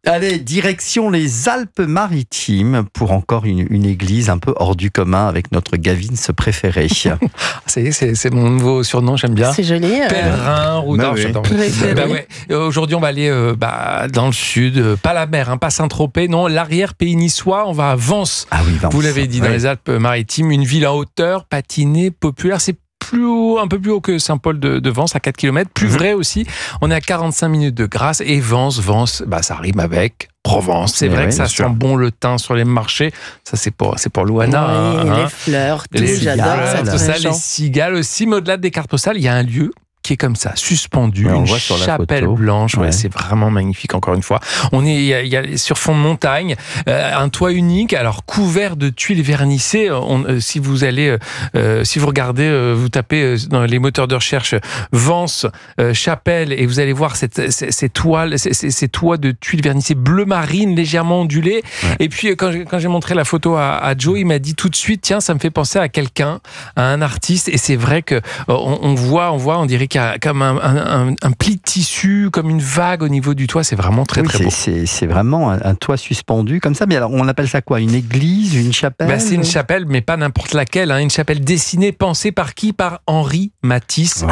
Allez, direction les Alpes-Maritimes pour encore une église un peu hors du commun avec notre Gavin préféré. Ça y est, c'est mon nouveau surnom, j'aime bien. C'est joli. Pèlerin, routard, oui. j'adore. Préféré. Aujourd'hui, on va aller dans le sud, pas la mer, pas Saint-Tropez, non, l'arrière-pays niçois, on va à Vence. Ah oui, Vence. Vous l'avez dit, dans les Alpes-Maritimes, une ville en hauteur, patinée, populaire, c'est un peu plus haut que Saint-Paul de Vence, à 4 km. Plus vrai aussi, on est à 45 minutes de Grasse. Et Vence, ça rime avec Provence. C'est vrai que ça sent bon le thym sur les marchés. Ça, c'est pour Louana. Oui, les fleurs, tout, j'adore ça. Les cigales aussi. Mais au-delà des cartes postales, il y a un lieu qui est comme ça, suspendu, une chapelle blanche. Ouais, c'est vraiment magnifique, encore une fois. On est, il y a sur fond de montagne, un toit unique, alors couvert de tuiles vernissées. Si vous regardez, vous tapez dans les moteurs de recherche Vence, chapelle, et vous allez voir ces toits de tuiles vernissées bleu marine, légèrement ondulées. Ouais. Et puis, quand j'ai montré la photo à Joe, il m'a dit tout de suite, tiens, ça me fait penser à quelqu'un, à un artiste. Et c'est vrai que on voit, on dirait qu'il y a comme un pli de tissu, comme une vague au niveau du toit. C'est vraiment très beau. C'est vraiment un toit suspendu comme ça. Mais alors, on appelle ça quoi? Une église, une chapelle? C'est une chapelle, mais pas n'importe laquelle. Une chapelle dessinée, pensée par qui? Par Henri Matisse,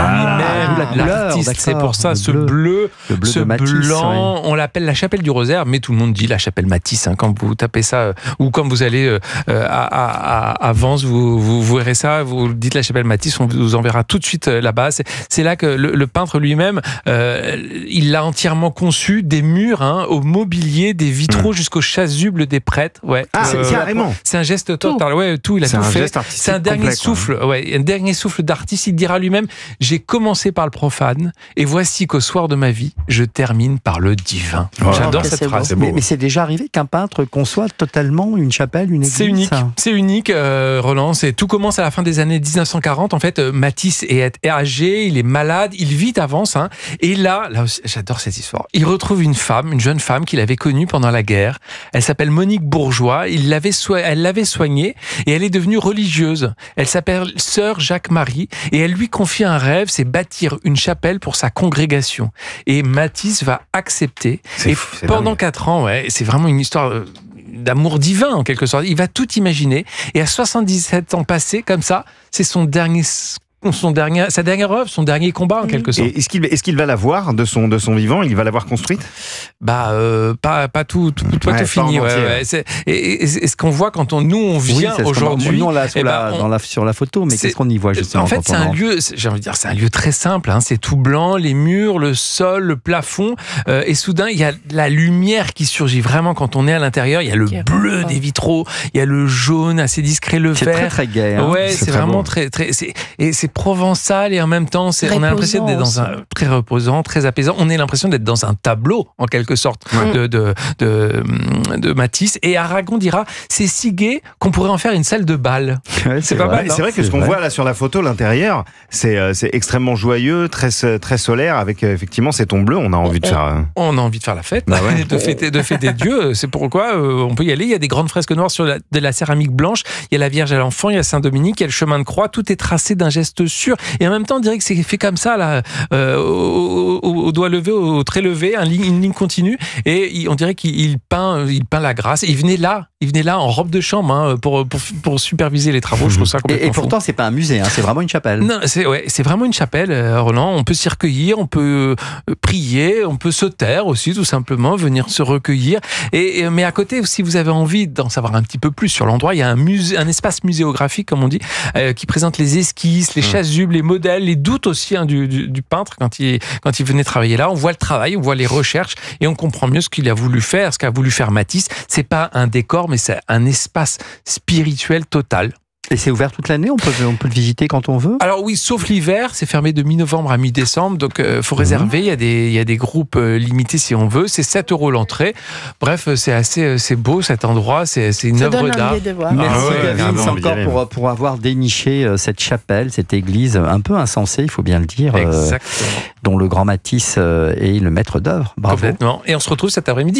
l'artiste. C'est pour ça, ce bleu, ce Matisse, blanc, on l'appelle la chapelle du Rosaire, mais tout le monde dit la chapelle Matisse. Quand vous tapez ça, ou quand vous allez à Vence, vous verrez ça, vous dites la chapelle Matisse, on vous enverra tout de suite là-bas. C'est là que le peintre lui-même, il l'a entièrement conçu, des murs au mobilier, des vitraux jusqu'aux chasubles des prêtres. Ouais. Carrément. C'est un geste total. Ouais, tout, il a tout fait. C'est un dernier souffle. Un dernier souffle d'artiste. Il dira lui-même: j'ai commencé par le profane, et voici qu'au soir de ma vie, je termine par le divin. J'adore cette phrase. Mais c'est déjà arrivé qu'un peintre conçoive totalement une chapelle, une église. C'est unique, Roland. Tout commence à la fin des années 1940. En fait, Matisse est âgé, il est malade, il vit à Vence, et là aussi, j'adore cette histoire. Il retrouve une jeune femme qu'il avait connue pendant la guerre. Elle s'appelle Monique Bourgeois. Elle l'avait soignée et elle est devenue religieuse. Elle s'appelle Sœur Jacques-Marie et elle lui confie un rêve, c'est bâtir une chapelle pour sa congrégation. Et Matisse va accepter. Pendant 4 ans, c'est vraiment une histoire d'amour divin en quelque sorte. Il va tout imaginer et à 77 ans passés comme ça, c'est sa dernière œuvre, son dernier combat en quelque sorte. Et est-ce qu'il va la voir de son vivant? Il va l'avoir construite? Pas tout fini. Et ce qu'on voit quand on vient aujourd'hui. Nous on l'a sur la photo, mais qu'est-ce qu'on y voit justement? En fait, c'est un lieu, j'ai envie de dire, c'est un lieu très simple. C'est tout blanc, les murs, le sol, le plafond, et soudain il y a la lumière qui surgit vraiment quand on est à l'intérieur. Il y a le bleu des vitraux, il y a le jaune assez discret, le vert. C'est très gai. C'est vraiment très c'est provençal et en même temps, on a l'impression d'être dans un très reposant, très apaisant. On a l'impression d'être dans un tableau en quelque sorte de Matisse. Et Aragon dira, c'est si gai qu'on pourrait en faire une salle de bal. C'est pas mal. C'est vrai que ce qu'on voit là sur la photo, l'intérieur, c'est extrêmement joyeux, très solaire, avec effectivement ces tons bleus. On a envie de faire. On a envie de faire la fête, de fêter Dieu. C'est pourquoi on peut y aller. Il y a des grandes fresques noires sur de la céramique blanche. Il y a la Vierge à l'Enfant, il y a Saint-Dominique, il y a le chemin de croix. Tout est tracé d'un geste sûr. Et en même temps, on dirait que c'est fait comme ça, là, au doigt levé, au trait levé, une ligne continue. Et on dirait qu'il peint la grâce. Et il venait là en robe de chambre pour superviser les travaux. Je trouve ça complètement fou. Pourtant, c'est pas un musée, c'est vraiment une chapelle. Non, c'est vraiment une chapelle, Roland. On peut s'y recueillir, on peut prier, on peut se taire aussi, tout simplement, venir se recueillir. Mais à côté, si vous avez envie d'en savoir un petit peu plus sur l'endroit, il y a un espace muséographique, comme on dit, qui présente les esquisses, les chasubles, les modèles, les doutes aussi du peintre quand il venait travailler là. On voit le travail, on voit les recherches et on comprend mieux ce qu'il a voulu faire, ce qu'a voulu faire Matisse. C'est pas un décor, mais c'est un espace spirituel total. Et c'est ouvert toute l'année, on peut le visiter quand on veut? Alors oui, sauf l'hiver, c'est fermé de mi-novembre à mi-décembre, donc faut réserver, il y a des groupes limités si on veut, c'est 7 € l'entrée. Bref, c'est beau cet endroit, c'est une œuvre d'art. Merci Gavin, encore pour avoir déniché cette chapelle, cette église un peu insensée, il faut bien le dire, dont le grand Matisse est le maître d'œuvre. Bravo. Complètement, et on se retrouve cet après-midi.